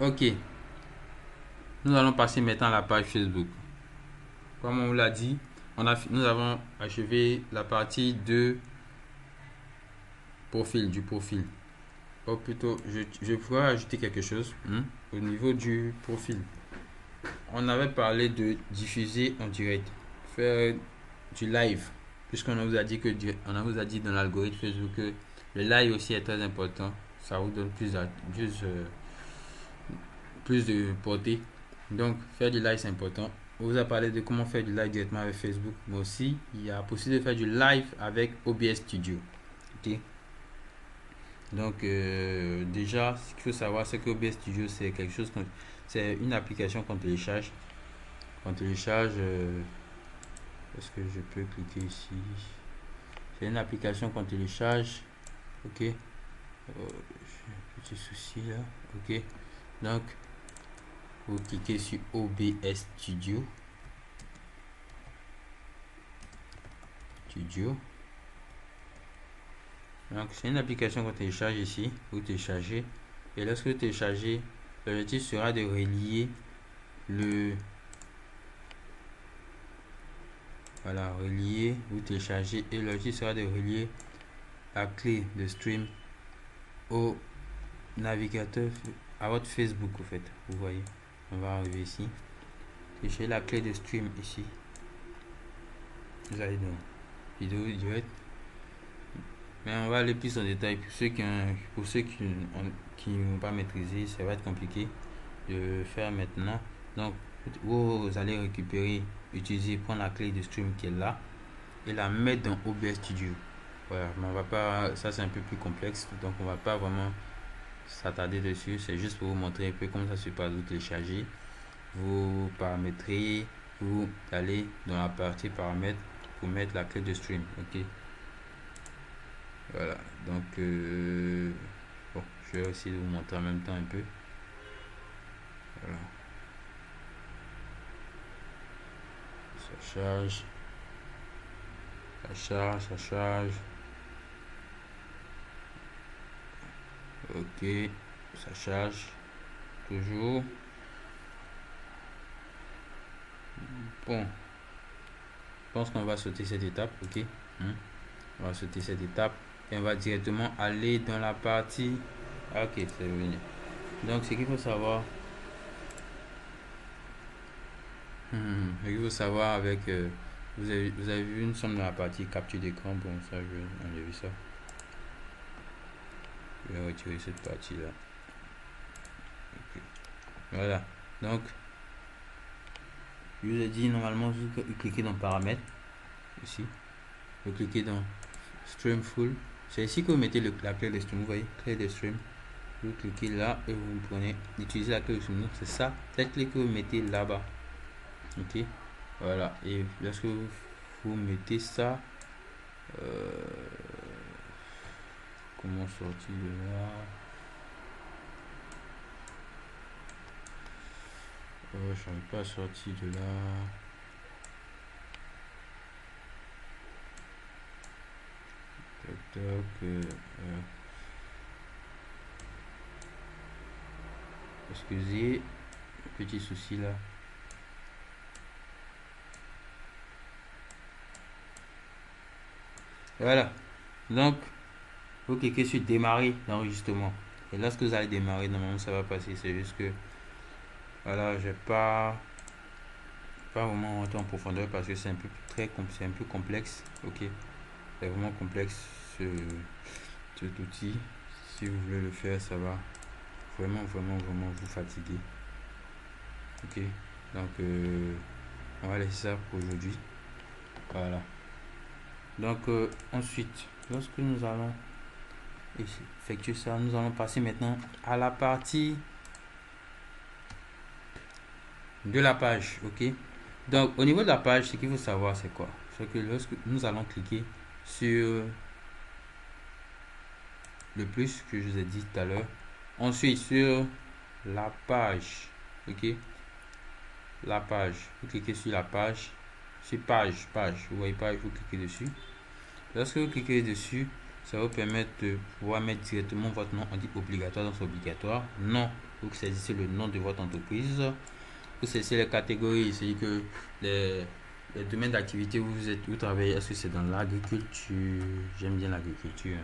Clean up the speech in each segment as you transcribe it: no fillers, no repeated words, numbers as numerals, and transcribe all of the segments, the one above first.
Ok, nous allons passer maintenant à la page Facebook. Comme on vous l'a dit, nous avons achevé la partie de profil, du profil. Ou plutôt, je pourrais ajouter quelque chose au niveau du profil. On avait parlé de diffuser en direct, faire du live, puisqu'on vous a dit on vous a dit dans l'algorithme Facebook que le live aussi est très important. Ça vous donne plus de portée. Donc, faire du live, c'est important. On vous a parlé de comment faire du live directement avec Facebook, mais aussi, il y a possibilité de faire du live avec OBS Studio. Ok. Donc, déjà, ce qu'il faut savoir, c'est que OBS Studio, c'est quelque chose, c'est une application qu'on télécharge. Est-ce que je peux cliquer ici? C'est une application qu'on télécharge. Ok. Petit souci là. Ok. Donc, vous cliquez sur OBS Studio. Donc, c'est une application qu'on télécharge ici. Vous téléchargez. Et lorsque vous téléchargez, l'objectif sera de relier vous téléchargez et l'objectif sera de relier la clé de stream au navigateur, à votre Facebook en fait. Vous voyez, on va arriver ici. J'ai la clé de stream ici. Vous allez dans vidéo direct. Mais on va aller plus en détail pour ceux qui n'ont pas maîtrisé, ça va être compliqué de faire maintenant. Donc vous allez prendre la clé de stream qui est là et la mettre dans OBS Studio. Voilà, mais on va pas, ça c'est un peu plus complexe, donc on va pas vraiment s'attarder dessus. C'est juste pour vous montrer un peu comment ça se passe. Vous téléchargez, vous paramétrez, vous allez dans la partie paramètres pour mettre la clé de stream. Ok. Voilà, donc bon, je vais aussi vous montrer en même temps un peu. Voilà. Ça charge. Ok, ça charge toujours. Bon, je pense qu'on va sauter cette étape. Ok, on va sauter cette étape et on va directement aller dans la partie. Ok, c'est venu. Donc, ce qu'il faut savoir, avec vous avez vu une somme dans la partie capture d'écran. Bon, ça, je vais enlever ça. Je vais retirer cette partie là. Okay. Voilà, donc je vous ai dit normalement vous cliquez dans paramètres ici, vous cliquez dans stream full, c'est ici que vous mettez la clé de stream. Vous voyez, clé de stream, vous cliquez là et vous prenez, utilisez la clé de stream. C'est ça, cette clé que vous mettez là-bas. Ok, voilà, et lorsque vous mettez ça, comment sortir de là? Je n'arrive pas à sortir de là. Excusez, petit souci là. Voilà, donc vous cliquez sur démarrer l'enregistrement et lorsque vous allez démarrer, normalement ça va passer. C'est juste que voilà, j'ai pas vraiment rentrer en profondeur parce que c'est un peu complexe. Ok, c'est vraiment complexe cet outil. Si vous voulez le faire, ça va vraiment vous fatiguer. Ok, donc on va laisser ça pour aujourd'hui. Voilà, donc ensuite, lorsque nous allons effectuer ça, nous allons passer maintenant à la partie de la page. Ok, donc au niveau de la page, ce qu'il faut savoir, c'est quoi? C'est que lorsque nous allons cliquer sur le plus que je vous ai dit tout à l'heure, ensuite sur la page, ok, la page, vous cliquez sur la page, sur page, vous voyez page, vous cliquez dessus. Lorsque vous cliquez dessus, Ça va vous permettre de pouvoir mettre directement votre nom. On dit obligatoire, donc c'est obligatoire. Non, vous saisissez le nom de votre entreprise. Vous saisissez les catégories, c'est-à-dire que les domaines d'activité où vous travaillez. Est-ce que c'est dans l'agriculture? J'aime bien l'agriculture.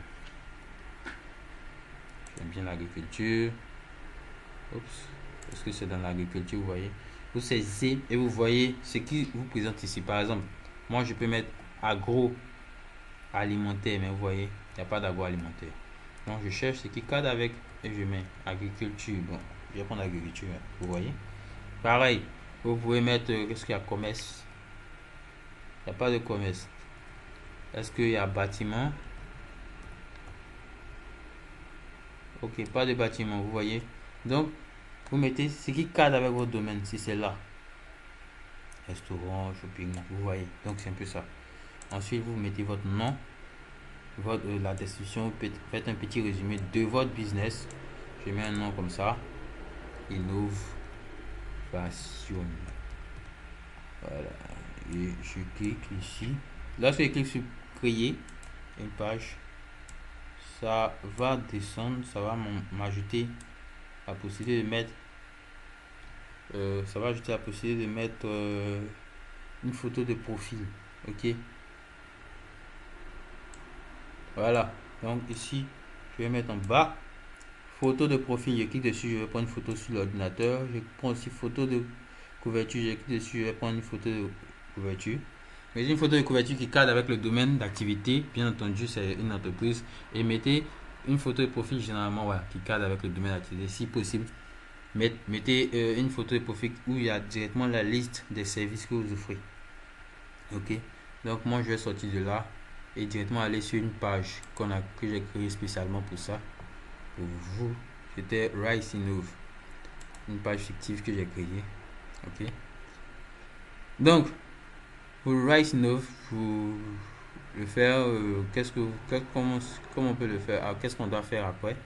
J'aime bien l'agriculture. Oups. Est-ce que c'est dans l'agriculture, vous voyez? Vous saisissez et vous voyez ce qui vous présente ici. Par exemple, moi je peux mettre agroalimentaire, mais vous voyez, il n'y a pas d'agroalimentaire. Donc je cherche ce qui cadre avec et je mets agriculture. Bon, je vais prendre agriculture, vous voyez. Pareil, vous pouvez mettre, qu'est-ce qu'il y a, commerce? Il n'y a pas de commerce. Est-ce qu'il y a bâtiment? Ok, pas de bâtiment, vous voyez. Donc, vous mettez ce qui cadre avec votre domaine, si c'est là. Restaurant, shopping, vous voyez. Donc, c'est un peu ça. Ensuite, vous mettez votre nom, la description, faites un petit résumé de votre business. Je mets un nom comme ça. Innovation. Voilà. Et je clique ici. Lorsque je clique sur créer une page, ça va descendre, ça va m'ajouter la possibilité de mettre une photo de profil. Ok, voilà. Donc ici je vais mettre en bas photo de profil. Je clique dessus, je vais prendre une photo sur l'ordinateur. Je prends aussi photo de couverture. Je clique dessus, je vais prendre une photo de couverture. Mais une photo de couverture qui cadre avec le domaine d'activité. Bien entendu, c'est une entreprise. Et mettez une photo de profil généralement, voilà, qui cadre avec le domaine d'activité, si possible. Mettez une photo de profil où il y a directement la liste des services que vous offrez. Ok, donc moi je vais sortir de là et directement aller sur une page que j'ai créée spécialement pour ça, pour vous. C'était Rice Innov, une page fictive que j'ai créée. Ok, donc pour Rice Innov, pour le faire, comment on peut le faire? Qu'est-ce qu'on doit faire après?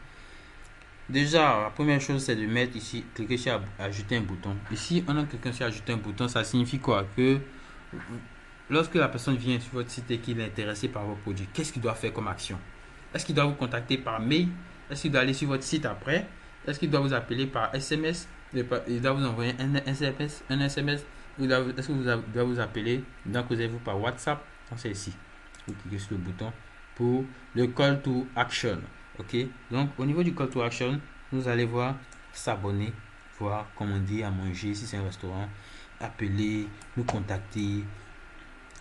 Déjà, la première chose, c'est de mettre ici, cliquer sur ajouter un bouton. Ici, on a quelqu'un sur ajouter un bouton. Ça signifie quoi? Que lorsque la personne vient sur votre site et qu'il est intéressé par vos produits, qu'est-ce qu'il doit faire comme action? Est-ce qu'il doit vous contacter par mail? Est-ce qu'il doit aller sur votre site après? Est-ce qu'il doit vous appeler par SMS? Il doit vous envoyer un SMS? Est-ce qu'il doit vous appeler? Donc, vous avez par WhatsApp? Donc, c'est ici. Vous cliquez sur le bouton pour le call to action. Ok, donc au niveau du call to action, vous allez voir s'abonner, voir commander à manger si c'est un restaurant, appeler, nous contacter,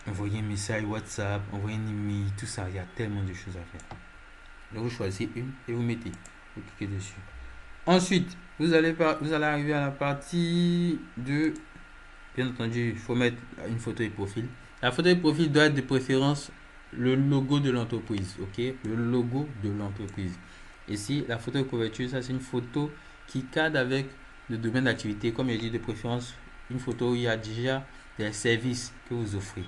envoyer un message WhatsApp, envoyer un email, tout ça. Il y a tellement de choses à faire. Donc vous choisissez une et vous mettez, vous cliquez dessus. Ensuite, vous allez arriver à la partie de, bien entendu, il faut mettre une photo de profil. La photo de profil doit être de préférence le logo de l'entreprise. Ok, le logo de l'entreprise. Ici, la photo de couverture, ça c'est une photo qui cadre avec le domaine d'activité. Comme je dis, de préférence, une photo où il y a déjà des services que vous offrez.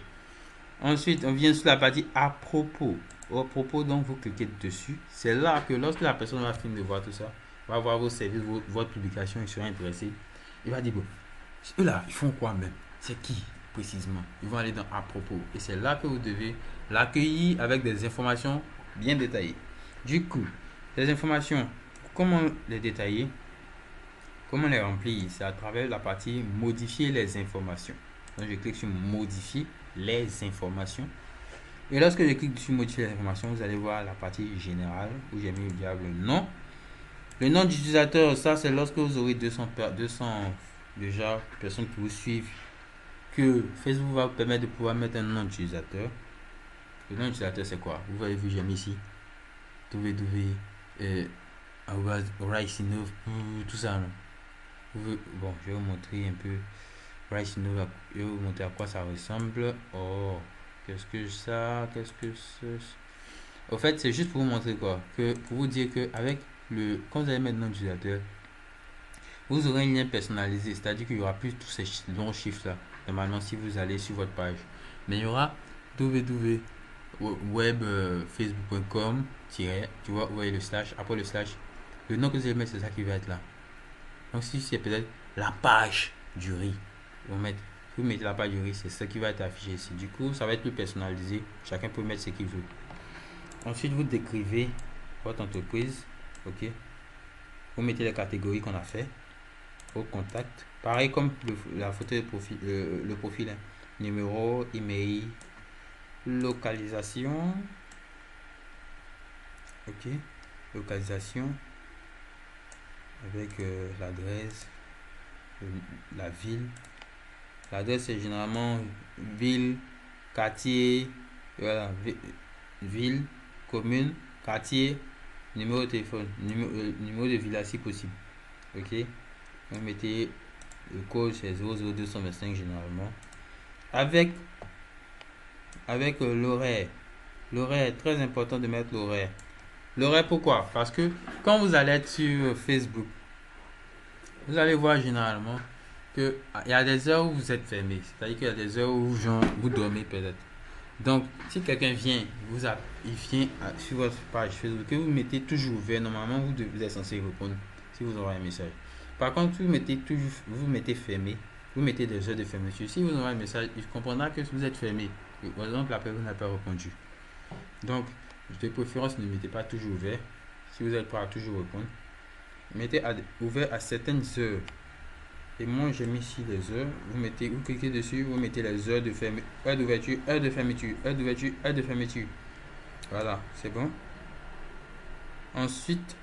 Ensuite, on vient sur la partie à propos. Au propos, donc, vous cliquez dessus. C'est là que lorsque la personne va finir de voir tout ça, va voir vos services, votre publication, il sera intéressé. Il va dire, bon, eux là, ils font quoi même? C'est qui précisément? Ils vont aller dans à propos. Et c'est là que vous devez l'accueillir avec des informations bien détaillées. Du coup, les informations, comment les détailler? Comment les remplir? C'est à travers la partie modifier les informations. Donc, je clique sur modifier les informations. Et lorsque je clique sur modifier les informations, vous allez voir la partie générale où j'ai mis le nom. Le nom d'utilisateur, ça c'est lorsque vous aurez 200 déjà personnes qui vous suivent, que Facebook va vous permettre de pouvoir mettre un nom d'utilisateur. Le nom d'utilisateur c'est quoi? Vous avez vu, j'ai mis ici Rice Innov, tout ça. Bon, je vais vous montrer un peu Rice Innov, je vais vous montrer à quoi ça ressemble. Oh, qu'est-ce que ça? Au fait, c'est juste pour vous montrer quoi? Pour vous dire que avec quand vous allez mettre le nom d'utilisateur, vous aurez un lien personnalisé, c'est-à-dire qu'il n'y aura plus tous ces longs chiffres là. Normalement, si vous allez sur votre page, mais il y aura www.webfacebook.com tu vois, vous voyez le slash, après le slash, le nom que vous allez mettre, c'est ça qui va être là. Donc, si c'est peut-être la page du riz, vous mettez la page du riz, c'est ça qui va être affiché ici. Du coup, ça va être plus personnalisé. Chacun peut mettre ce qu'il veut. Ensuite, vous décrivez votre entreprise. Ok. Vous mettez les catégories qu'on a fait. Vos contacts. Pareil comme la photo de profil, le profil. Hein. Numéro, email, localisation. Ok. Localisation. Avec l'adresse, la ville. L'adresse c'est généralement ville, quartier, voilà, ville, commune, quartier, numéro de téléphone, numéro de villa si possible. Ok. Vous mettez le code c'est 00225 généralement. Avec l'horaire. L'horaire est très important de mettre l'horaire. L'horaire pourquoi? Parce que quand vous allez être sur Facebook, vous allez voir généralement que il y a des heures où vous êtes fermé. C'est-à-dire qu'il y a des heures où vous dormez peut-être. Donc, si quelqu'un vient, il vient sur votre page Facebook, que vous mettez toujours ouvert, normalement vous êtes censé répondre si vous aurez un message. Par contre, vous mettez fermé, vous mettez des heures de fermeture. Si vous aurez un message, il comprendra que vous êtes fermé. Par exemple, la personne n'a pas répondu. Donc, de préférence, ne mettez pas toujours ouvert. Si vous êtes prêt à toujours répondre, mettez ouvert à certaines heures. Et moi j'ai mis ici les heures. Vous cliquez dessus, vous mettez les heures de fermeture, heure d'ouverture, heure de fermeture, heure d'ouverture, heure de fermeture. Voilà, c'est bon. Ensuite,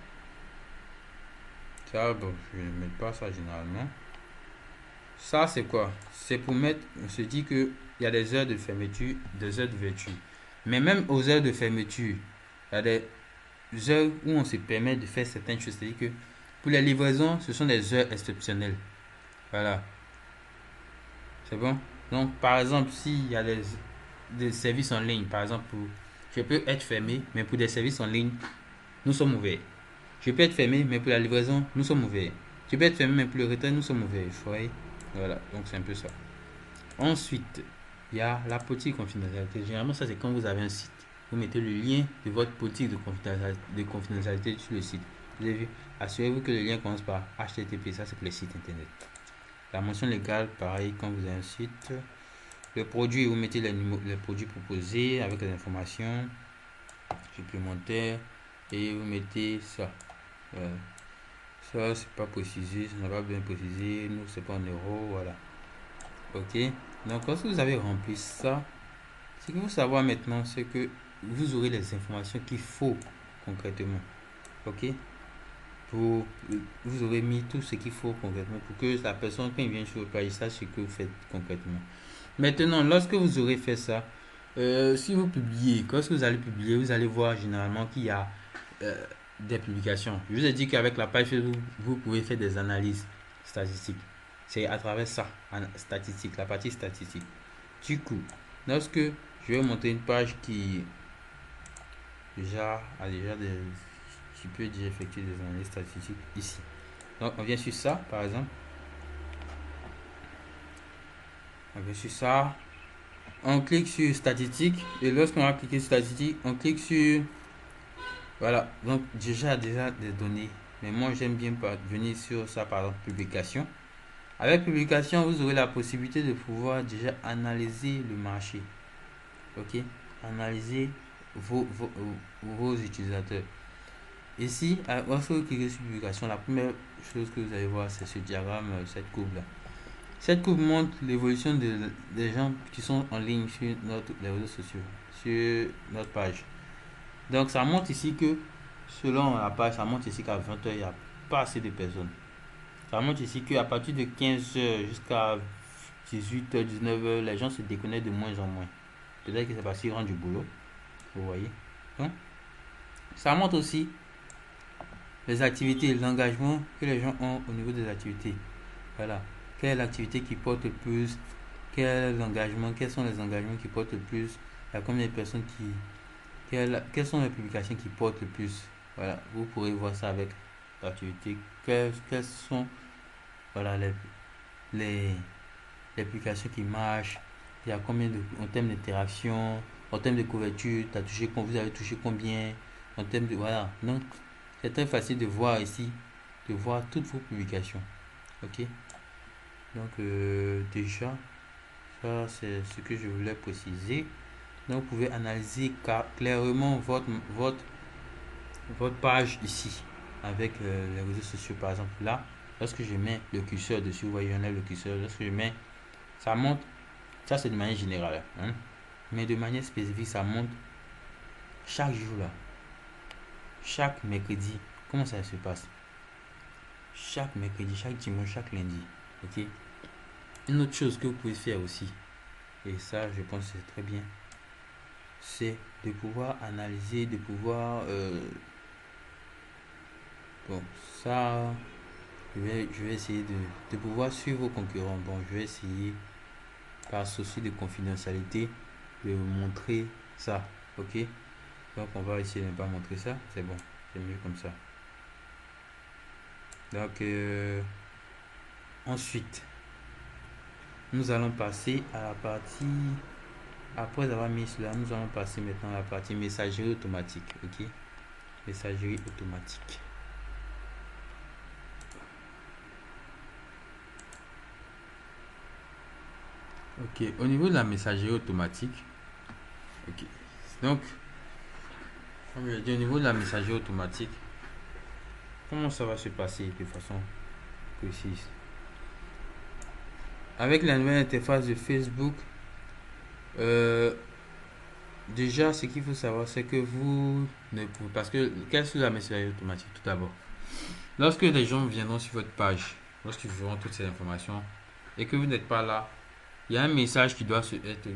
ça, bon, je ne mets pas ça généralement. Ça, c'est quoi? C'est pour mettre, on se dit que il y a des heures de fermeture, des heures d'ouverture. Mais même aux heures de fermeture, il y a des heures où on se permet de faire certaines choses. C'est-à-dire que pour les livraisons, ce sont des heures exceptionnelles. Voilà. C'est bon? Donc, par exemple, s'il y a des services en ligne, par exemple, je peux être fermé, mais pour des services en ligne, nous sommes ouverts. Je peux être fermé, mais pour la livraison, nous sommes ouverts. Je peux être fermé, mais pour le retard, nous sommes ouverts. Voilà, donc c'est un peu ça. Ensuite, il y a la politique de confidentialité. Généralement, ça, c'est quand vous avez un site. Vous mettez le lien de votre politique de confidentialité sur le site. Vous avez vu? Assurez-vous que le lien commence par HTTP. Ça, c'est pour les sites internet. La mention légale, pareil, quand vous avez un site. Le produit, vous mettez les produits proposés avec les informations supplémentaires et vous mettez ça. Ça, c'est pas précisé, ça n'a pas bien précisé. Nous, c'est pas en euros, voilà. Ok. Donc, lorsque vous avez rempli ça, ce qu'il faut savoir maintenant, c'est que vous aurez les informations qu'il faut concrètement. Ok. Vous aurez mis tout ce qu'il faut concrètement pour que la personne, quand il vient sur le page, sache ce que vous faites concrètement. Maintenant, lorsque vous aurez fait ça, si vous publiez, lorsque vous allez publier, vous allez voir généralement qu'il y a des publications. Je vous ai dit qu'avec la page Facebook, vous pouvez faire des analyses statistiques. C'est à travers ça, statistique, la partie statistique. Du coup, lorsque je vais vous montrer une page qui a déjà des, qui peut déjà effectuer des analyses statistiques ici. Donc, on vient sur ça, par exemple. On vient sur ça. On clique sur statistique. Et lorsqu'on a cliqué sur statistique, on clique sur... Voilà. Donc, déjà des données. Mais moi, j'aime bien venir sur ça, par exemple, publication. Avec publication, vous aurez la possibilité de pouvoir déjà analyser le marché. Ok? Analyser vos utilisateurs. Ici, lorsque vous cliquez sur publication, la première chose que vous allez voir, c'est ce diagramme, cette courbe-là. Cette courbe montre l'évolution des gens qui sont en ligne sur les réseaux sociaux, sur notre page. Donc, ça montre ici que, selon la page, ça montre ici qu'à 20h, il n'y a pas assez de personnes. Ça montre ici qu'à partir de 15h jusqu'à 18h, 19h, les gens se déconnectent de moins en moins. Peut-être que c'est parce qu'ils rentrent du boulot. Vous voyez. Donc, ça montre aussi les activités, l'engagement que les gens ont au niveau des activités. Voilà. Quelle est l'activité qui porte le plus? Quels sont les engagements qui portent le plus? Il y a combien de personnes quelles sont les publications qui portent le plus? Voilà. Vous pourrez voir ça avec l'activité. Quelles sont, voilà, les publications qui marchent? Il y a combien en termes d'interaction, en termes de couverture, vous avez touché combien? En termes de, voilà. Donc, c'est très facile de voir ici, de voir toutes vos publications. Ok. Donc déjà, ça c'est ce que je voulais préciser. Donc, vous pouvez analyser clairement votre page ici avec les réseaux sociaux. Par exemple, là, lorsque je mets le curseur dessus, vous voyez, on a le curseur. Lorsque je mets, ça monte. Ça, c'est de manière générale, hein. Mais de manière spécifique, ça monte chaque jour là. Chaque mercredi. Comment ça se passe? Chaque mercredi, chaque dimanche, chaque lundi. Ok. Une autre chose que vous pouvez faire aussi, et ça, je pense que c'est très bien, c'est de pouvoir analyser, de pouvoir bon, ça, je vais essayer de pouvoir suivre vos concurrents. Bon, je vais essayer par souci de confidentialité de vous montrer ça. Ok. Donc on va essayer de ne pas montrer ça. C'est bon, c'est mieux comme ça. Donc ensuite, nous allons passer à la partie, après avoir mis cela, nous allons passer maintenant à la partie messagerie automatique. Ok. Messagerie automatique. Ok, au niveau de la messagerie automatique, ok, donc, comme je l'ai dit, au niveau de la messagerie automatique, comment ça va se passer de façon précise? Avec la nouvelle interface de Facebook, déjà, ce qu'il faut savoir, c'est que vous ne pouvez, parce que, qu'est-ce que la messagerie automatique tout d'abord? Lorsque les gens viendront sur votre page, lorsqu'ils verront toutes ces informations, et que vous n'êtes pas là, il y a un message qui doit être,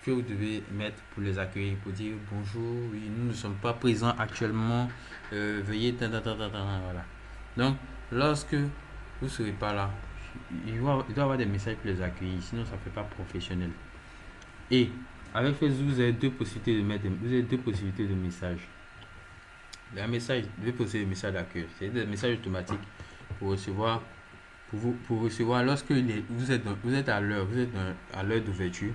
que vous devez mettre pour les accueillir, pour dire bonjour, oui, nous ne sommes pas présents actuellement, veuillez, voilà. Donc, lorsque vous ne serez pas là, il doit y avoir des messages pour les accueillir, sinon ça ne fait pas professionnel. Et avec Facebook, vous avez deux possibilités de mettre, vous avez deux possibilités de messages. Un message, deux possibilités de messages d'accueil, c'est des messages automatiques pour recevoir. Pour recevoir, lorsque vous êtes à l'heure, à l'heure d'ouverture,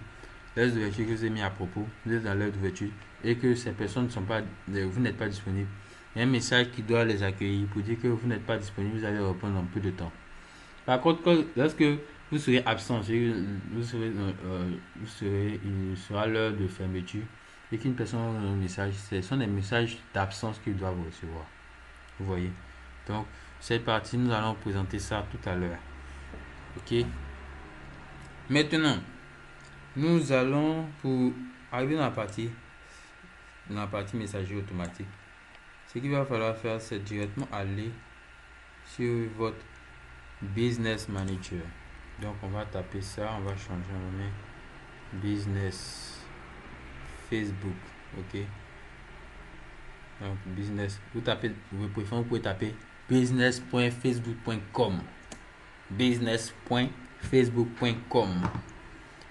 l'heure d'ouverture que vous avez mis à propos, vous êtes à l'heure d'ouverture et que ces personnes ne sont pas, vous n'êtes pas disponible, il y a un message qui doit les accueillir pour dire que vous n'êtes pas disponible, vous allez répondre en peu de temps. Par contre, lorsque vous serez absent, il sera l'heure de fermeture et qu'une personne a un message, ce sont des messages d'absence qu'ils doivent recevoir. Vous voyez. Donc, cette partie, nous allons présenter ça tout à l'heure. Ok. Maintenant, nous allons, pour arriver dans la partie messagerie automatique, ce qu'il va falloir faire, c'est directement aller sur votre Business Manager. Donc, on va taper ça, on va changer, on met Business Facebook. Ok. Donc, business, vous pouvez taper business.facebook.com. business.facebook.com.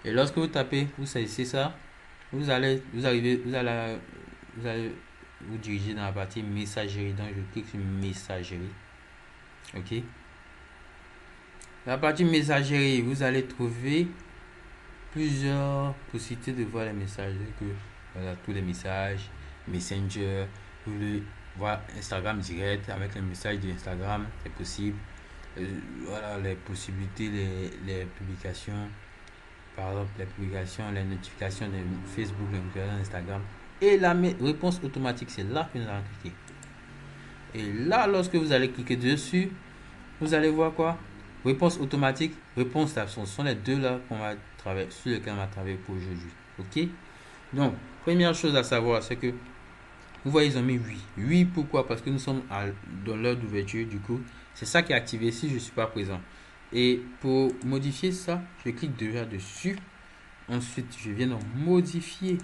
Et lorsque vous tapez, vous saisissez ça, vous allez vous diriger dans la partie messagerie. Donc je clique sur messagerie. Ok. La partie messagerie, vous allez trouver plusieurs possibilités de voir les messages. Voilà, tous les messages, Messenger, vous voulez voir Instagram direct avec les messages d'Instagram, c'est possible. Voilà les possibilités, les publications, par exemple les publications, les notifications de Facebook, les notifications d'Instagram et la réponse automatique, c'est là que nous allons cliquer. Et là, lorsque vous allez cliquer dessus, vous allez voir quoi? Réponse automatique, réponse d'absence. Ce sont les deux là qu'on va travailler, sur lesquels on va travailler pour aujourd'hui. Ok? Donc, première chose à savoir, c'est que vous voyez, ils ont mis 8. 8 pourquoi? Parce que nous sommes dans l'heure d'ouverture, du coup, c'est ça qui est activé si je ne suis pas présent. Et pour modifier ça, je clique déjà dessus. Ensuite, je viens dans modifier.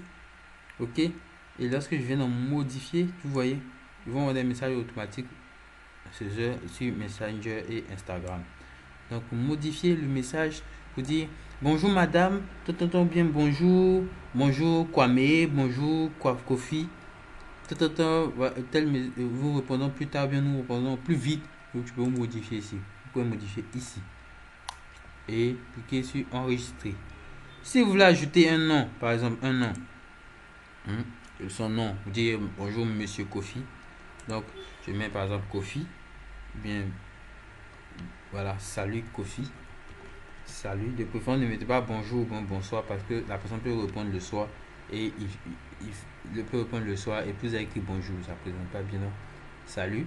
Ok? Et lorsque je viens dans modifier, vous voyez, ils vont avoir des messages automatiques sur Messenger et Instagram. Donc, pour modifier le message, vous dire bonjour madame, bien bonjour Kwame, bonjour Kofi, vous répondons plus tard, bien nous répondons plus vite. Donc, tu peux modifier ici. Vous pouvez modifier ici. Et cliquez sur enregistrer. Si vous voulez ajouter un nom, par exemple un nom, son nom, vous dites bonjour monsieur Kofi. Donc, je mets par exemple Kofi. Bien, voilà, salut Kofi. Salut. De préférence, ne mettez pas bonjour ou bonsoir parce que la personne peut répondre le soir et il peut répondre le soir. Et puis vous avez écrit bonjour, ça ne présente pas bien, non? Salut.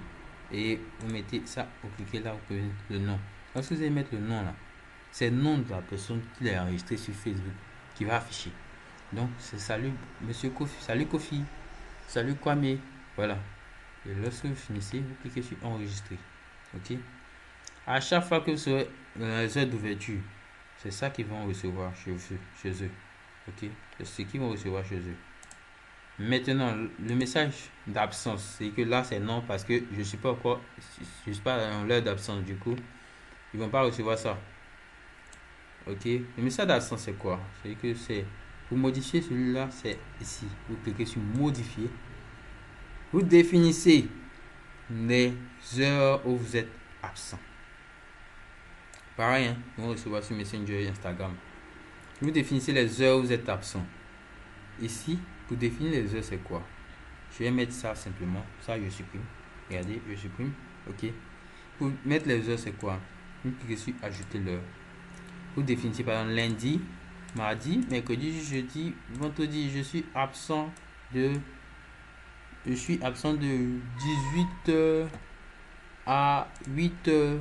Et vous mettez ça, vous cliquez là, vous pouvez mettre le nom. Lorsque vous allez mettre le nom là, c'est le nom de la personne qui l'a enregistré sur Facebook qui va afficher. Donc c'est salut Monsieur Kofi, salut Kofi, salut Kwame. Voilà. Et lorsque vous finissez, vous cliquez sur enregistrer. Ok. À chaque fois que vous serez dans les heures d'ouverture, c'est ça qu'ils vont recevoir chez eux. Ok. C'est ce qu'ils vont recevoir chez eux. Maintenant, le message d'absence, c'est que là c'est non parce que je suis pas encore, je suis pas dans l'heure d'absence. Du coup, ils vont pas recevoir ça. Ok. Le message d'absence c'est quoi? C'est que c'est pour modifier celui-là, c'est ici. Vous cliquez sur modifier. Vous définissez les heures où vous êtes absent. Pareil, hein, ils vont recevoir sur Messenger et Instagram. Vous définissez les heures où vous êtes absent. Ici, pour définir les heures, c'est quoi? Je vais mettre ça simplement. Ça, je supprime. Regardez, je supprime. Ok. Pour mettre les heures, c'est quoi? Vous cliquez sur ajouter l'heure. Vous définissez par exemple lundi, mardi, mercredi, jeudi, vendredi. Je suis absent de 18h à 8h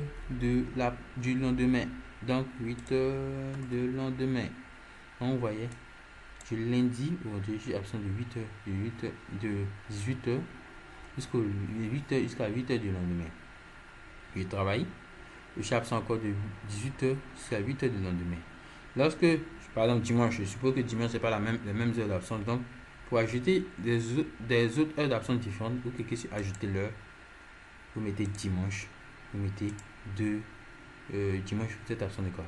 du lendemain. Donc 8h de lendemain. Donc vous voyez, du lundi aujourd'hui, je suis absent de 18h jusqu'à 8h du lendemain. Je travaille. Je suis absent encore de 18h jusqu'à 8h du lendemain. Lorsque, par exemple, dimanche, je suppose que dimanche, c'est pas les mêmes heures d'absence. Donc, pour ajouter des autres heures d'absence différentes, vous cliquez sur ajouter l'heure. Vous mettez dimanche. Vous mettez dimanche, vous êtes absent de quoi?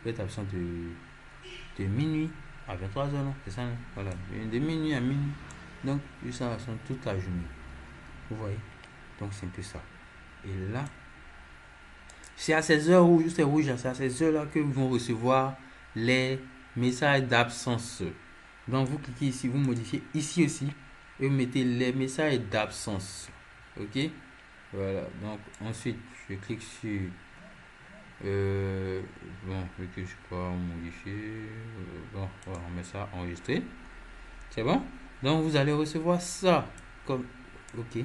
Vous êtes absent de minuit à 23h, non? C'est ça, non? Voilà. De minuit à minuit. Donc, je suis absent toute la journée. Vous voyez? Donc, c'est un peu ça. Et là, c'est à ces heures où c'est rouge, c'est à ces heures-là que vous vont recevoir les messages d'absence. Donc vous cliquez ici, vous modifiez ici aussi et vous mettez les messages d'absence. Ok, voilà. Donc ensuite, je clique sur bon, vu que je peux modifier. Bon, voilà, on met ça enregistré. C'est bon. Donc vous allez recevoir ça comme ok.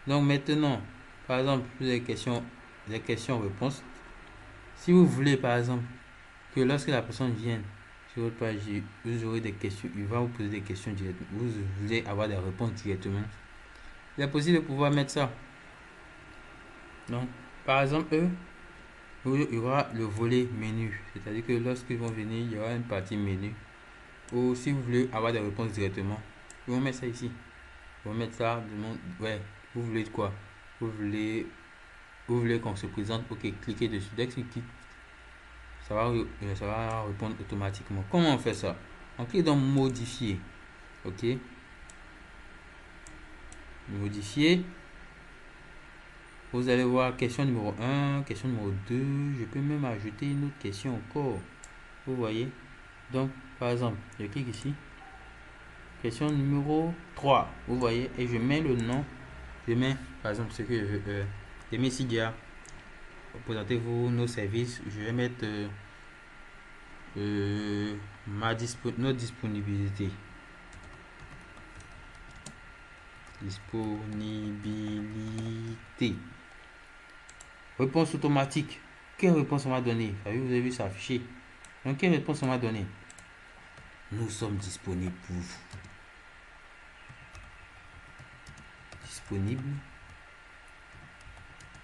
Donc maintenant, par exemple, des questions-réponses. Si vous voulez, par exemple, que lorsque la personne vienne sur votre page, vous aurez des questions, il va vous poser des questions directement. Vous voulez avoir des réponses directement. Il est possible de pouvoir mettre ça. Donc, par exemple, il y aura le volet menu. C'est-à-dire que lorsqu'ils vont venir, il y aura une partie menu. Ou si vous voulez avoir des réponses directement, ils vont mettre ça ici. Ils vont mettre ça. Ouais, vous voulez quoi? Vous voulez qu'on se présente? Ok, cliquez dessus. Dès que tu cliques, ça va répondre automatiquement. Comment on fait ça? On clique dans modifier. Ok. Modifier. Vous allez voir question numéro 1, question numéro 2. Je peux même ajouter une autre question encore. Vous voyez? Donc, par exemple, je clique ici. Question numéro 3. Vous voyez? Et je mets le nom. Je mets, par exemple, ce que je veux. Aimé Sidia. Présentez-vous nos services. Je vais mettre notre disponibilité. Disponibilité. Réponse automatique. Quelle réponse on m'a donné? Vous avez vu ça affiché. Donc, quelle réponse on m'a donné? Nous sommes disponibles pour vous. Disponible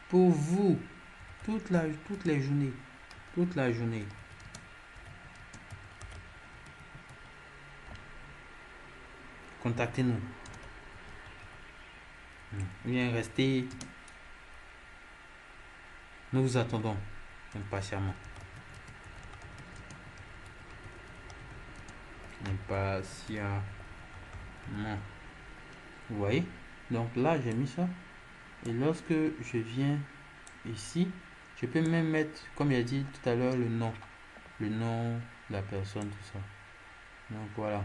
pour vous. Toutes les journées. Toute la journée. Contactez-nous. Bien rester. Nous vous attendons impatiemment. Impatiemment. Vous voyez? Donc là, j'ai mis ça. Et lorsque je viens ici, je peux même mettre, comme il a dit tout à l'heure, le nom. Le nom de la personne, tout ça. Donc voilà.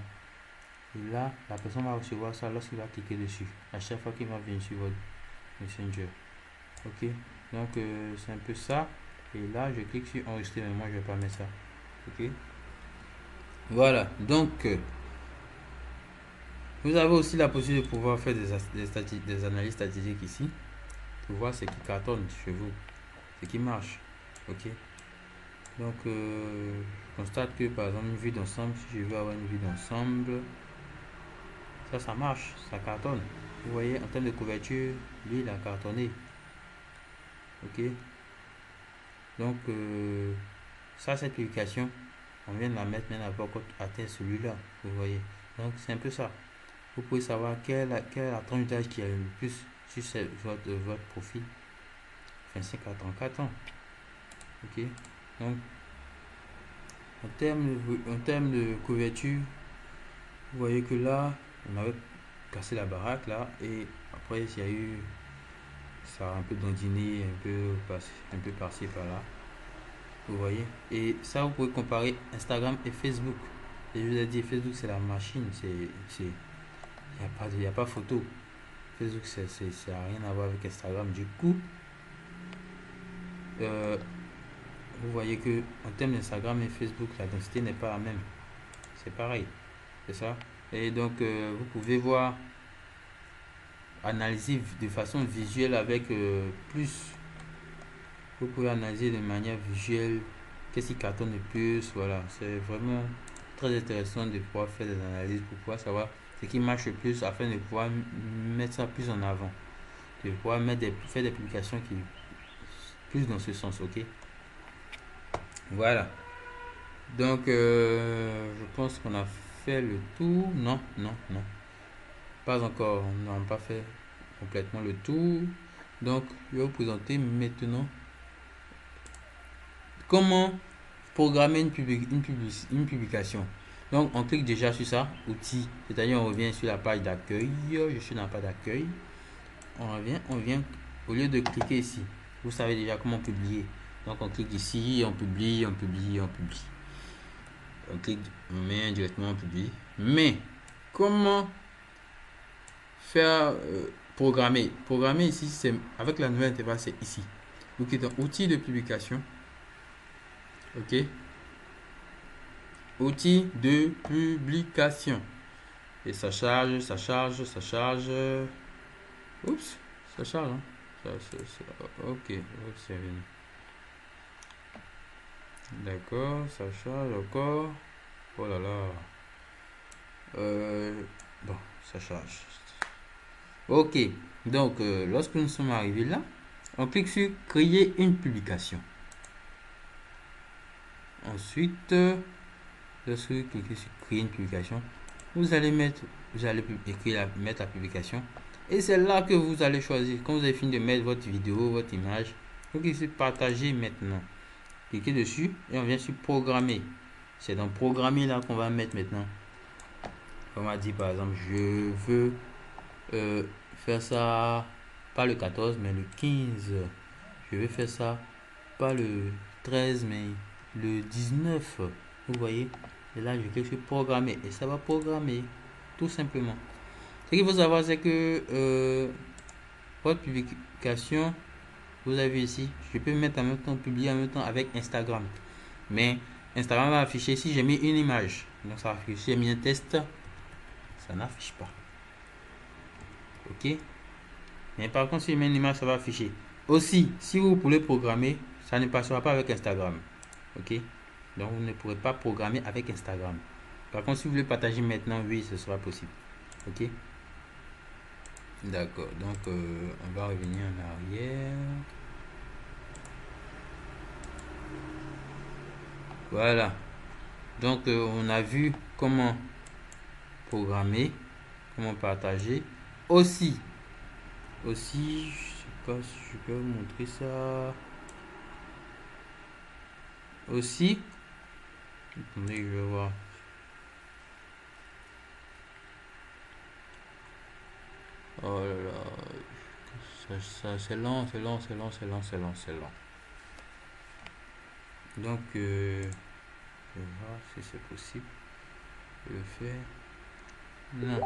Et là, la personne va recevoir ça lorsqu'il va cliquer dessus. À chaque fois qu'il va venir sur votre Messenger. Ok. Donc c'est un peu ça. Et là, je clique sur enregistrer, mais moi je vais pas mettre ça. Ok. Voilà. Donc Vous avez aussi la possibilité de pouvoir faire des analyses statistiques ici pour voir ce qui cartonne chez vous, ce qui marche. Ok. Donc, je constate que par exemple, une vue d'ensemble, si je veux avoir une vue d'ensemble, ça marche, ça cartonne. Vous voyez, en termes de couverture, lui, il a cartonné. Ok. Donc, ça, cette publication, on vient de la mettre, mais elle n'a pas encore atteint celui-là. Vous voyez. Donc, c'est un peu ça. Vous pouvez savoir quelle est la tranche d'âge qui a le plus sur votre profil. 25 à 34 ans. Ok. Donc, en termes de couverture, vous voyez que là, on avait cassé la baraque là, et après, il y a eu ça a un peu dandiné, un peu par-ci par-là. Vous voyez. Et ça, vous pouvez comparer Instagram et Facebook. Et je vous ai dit, Facebook, c'est la machine. Il n'y a pas photo. Facebook, ça n'a rien à voir avec Instagram. Du coup, vous voyez que en termes d'Instagram et Facebook, la densité n'est pas la même. C'est pareil. C'est ça. Et donc, vous pouvez voir, analyser de façon visuelle avec plus. Vous pouvez analyser de manière visuelle qu'est-ce qui cartonne le plus. Voilà. C'est vraiment très intéressant de pouvoir faire des analyses pour pouvoir savoir ce qui marche le plus afin de pouvoir mettre ça plus en avant. De pouvoir faire des publications qui plus dans ce sens. Ok. Voilà. Donc, je pense qu'on a fait le tour. Non, non, non. Pas encore. On n'a pas fait complètement le tour. Donc, je vais vous présenter maintenant comment programmer une publication. Donc, on clique déjà sur ça, outils. C'est-à-dire, on revient sur la page d'accueil. Je suis dans la page d'accueil. On vient, au lieu de cliquer ici, vous savez déjà comment publier. Donc, on clique ici, on publie. On clique, on met directement on publie. Mais comment faire programmer ici, c'est avec la nouvelle interface, c'est ici. Vous cliquez dans outils de publication. Ok. Outils de publication. Et ça charge. Oups, ça charge. Hein. Ok, c'est venu. D'accord, ça charge encore. Oh là là. Bon, ça charge. Ok, donc lorsque nous sommes arrivés là, on clique sur créer une publication. Ensuite, lorsque vous cliquez sur créer une publication, vous allez mettre la publication. Et c'est là que vous allez choisir. Quand vous avez fini de mettre votre vidéo, votre image, vous cliquez sur partager maintenant. Cliquez dessus et on vient sur programmer. C'est dans programmer là qu'on va mettre maintenant. On va dire par exemple, je veux faire ça pas le 14 mais le 15. Je vais faire ça pas le 13 mais le 19. Vous voyez. Et là, je clique sur programmer et ça va programmer tout simplement. Ce qu'il faut savoir, c'est que votre publication, vous avez ici, je peux mettre en même temps, publier en même temps avec Instagram. Mais Instagram va afficher, si j'ai mis une image, donc ça va afficher, si j'ai mis un test, ça n'affiche pas. Ok. Mais par contre, si j'ai mis une image, ça va afficher. Aussi, si vous voulez programmer, ça ne passera pas avec Instagram. Ok. Donc, vous ne pourrez pas programmer avec Instagram. Par contre, si vous voulez partager maintenant, oui, ce sera possible. Ok. D'accord. Donc, on va revenir en arrière. Voilà. Donc, on a vu comment programmer, comment partager. Aussi, je sais pas si je peux vous montrer ça. Aussi, attendez, je vais voir. Oh là là, ça c'est lent. Donc, je vais voir si c'est possible de le faire. Non.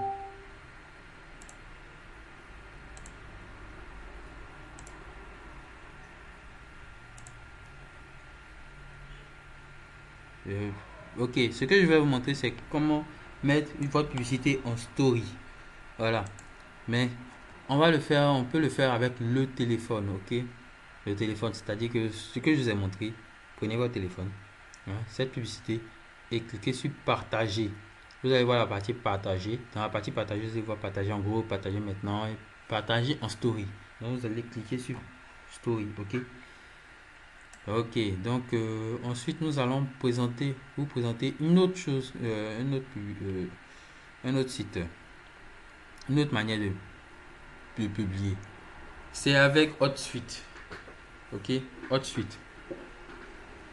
Ok, ce que je vais vous montrer, c'est comment mettre votre publicité en story. Voilà. Mais on va le faire, on peut le faire avec le téléphone, ok? Le téléphone, c'est-à-dire que ce que je vous ai montré, prenez votre téléphone, hein, cette publicité, et cliquez sur partager. Vous allez voir la partie partager. Dans la partie partager, vous allez voir partager en gros, partager maintenant et partager en story. Donc vous allez cliquer sur story, ok? Ok, donc ensuite nous allons vous présenter une autre chose, un autre site, une autre manière de publier. C'est avec HotSuite, ok? HotSuite.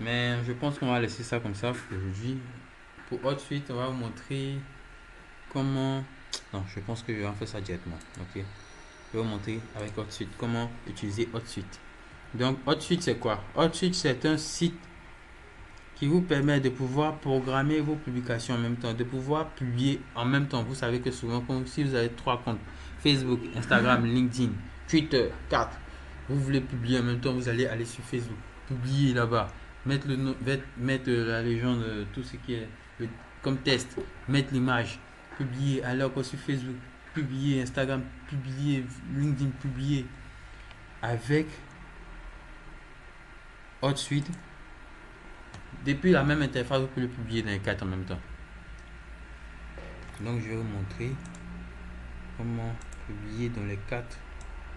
Mais je pense qu'on va laisser ça comme ça aujourd'hui. Pour HotSuite, on va vous montrer comment. Non, je pense que je vais en faire ça directement, ok? Je vais vous montrer avec HotSuite comment utiliser HotSuite. Donc HotSuite c'est quoi? HotSuite c'est un site qui vous permet de pouvoir programmer vos publications en même temps, de pouvoir publier en même temps. Vous savez que souvent, si vous avez 3 comptes, Facebook, Instagram, LinkedIn, Twitter, 4, vous voulez publier en même temps, vous allez aller sur Facebook, publier là-bas, mettre, mettre la légende, tout ce qui est comme test, mettre l'image, publier, aller encore sur Facebook, publier, Instagram, publier, LinkedIn, publier avec HotSuite. Depuis la même interface, vous pouvez le publier dans les 4 en même temps. Donc je vais vous montrer comment publier dans les 4.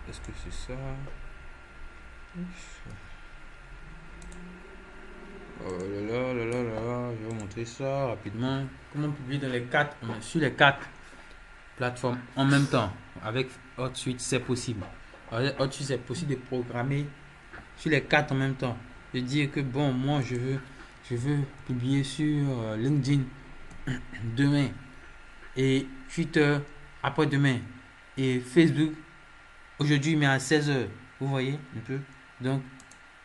Est-ce que c'est ça? Oh là là là là là, je vais vous montrer ça rapidement. Comment publier dans les 4, sur les 4 plateformes en même temps. Avec HotSuite, c'est possible. Avec HotSuite, c'est possible de programmer sur les 4 en même temps. De dire que bon, moi je veux publier sur LinkedIn demain, et Twitter après-demain, et Facebook aujourd'hui, mais à 16h. Vous voyez un peu? Donc,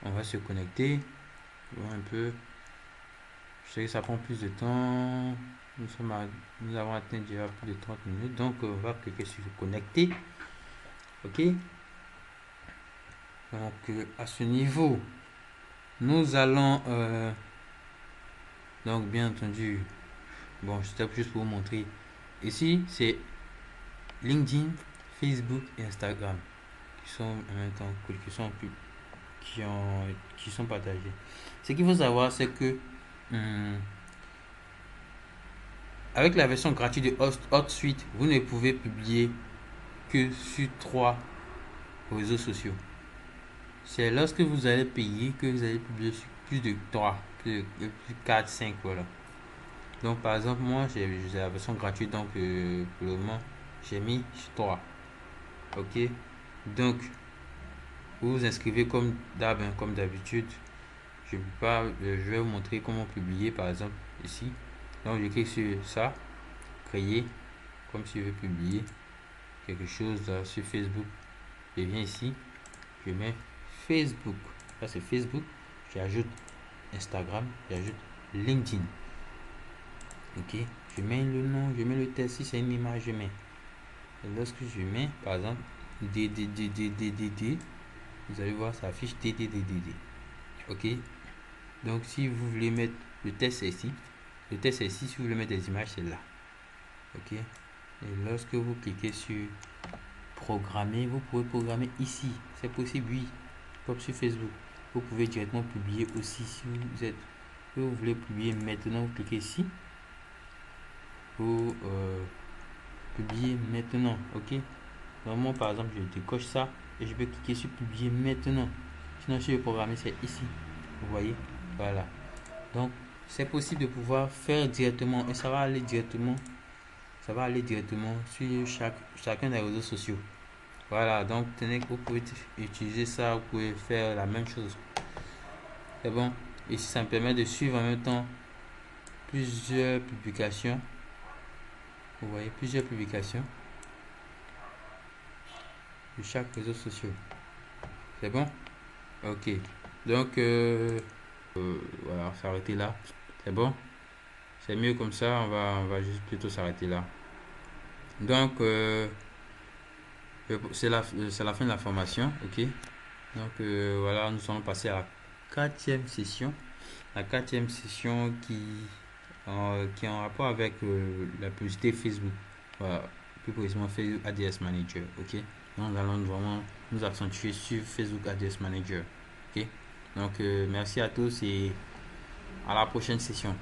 on va se connecter. Voir un peu. Je sais que ça prend plus de temps. Nous avons atteint déjà plus de 30 minutes. Donc, on va cliquer sur connecter. OK? Donc, à ce niveau, nous allons... donc, bien entendu, bon, c'était juste pour vous montrer. Ici, c'est LinkedIn, Facebook et Instagram qui sont en même temps, qui sont partagés. Ce qu'il faut savoir, c'est que avec la version gratuite de HotSuite, vous ne pouvez publier que sur 3 réseaux sociaux. C'est lorsque vous allez payer que vous allez publier sur plus de 3, plus de 4, 5, voilà. Donc par exemple, moi j'ai la version gratuite, donc pour le moment j'ai mis 3. Ok, donc vous vous inscrivez comme d'habitude. Je vais vous montrer comment publier par exemple ici. Donc je clique sur ça, créer, comme si je veux publier quelque chose sur Facebook. Je viens ici, je mets Facebook. Ça c'est Facebook. J'ajoute Instagram, j'ajoute LinkedIn. Ok, je mets le nom, je mets le texte. Si c'est une image, je mets. Et lorsque je mets, par exemple, DDDDDDD, vous allez voir, ça affiche DDDDD. Ok, donc si vous voulez mettre le texte, c'est ici. Le texte est ici. Si vous voulez mettre des images, c'est là. Ok, et lorsque vous cliquez sur programmer, vous pouvez programmer ici. C'est possible, oui, comme sur Facebook. Vous pouvez directement publier aussi si vous voulez publier maintenant. Vous cliquez ici pour publier maintenant. Ok, normalement par exemple je décoche ça et je vais cliquer sur publier maintenant. Sinon si je veux programmer, c'est ici. Vous voyez, voilà. Donc c'est possible de pouvoir faire directement, et ça va aller directement sur chacun des réseaux sociaux. Voilà, donc tenez que vous pouvez utiliser ça, vous pouvez faire la même chose. C'est bon. Et ça me permet de suivre en même temps plusieurs publications. Vous voyez, plusieurs publications de chaque réseau social. C'est bon? Ok. Donc, voilà, on va s'arrêter là. C'est bon? C'est mieux comme ça, on va juste plutôt s'arrêter là. Donc, c'est la fin de la formation, ok? Donc, voilà, nous sommes passés à la 4e session. La 4e session qui est en rapport avec la publicité Facebook. Voilà. plus précisément Facebook Ads Manager. Ok, donc nous allons vraiment nous accentuer sur Facebook Ads Manager. Ok, donc merci à tous et à la prochaine session.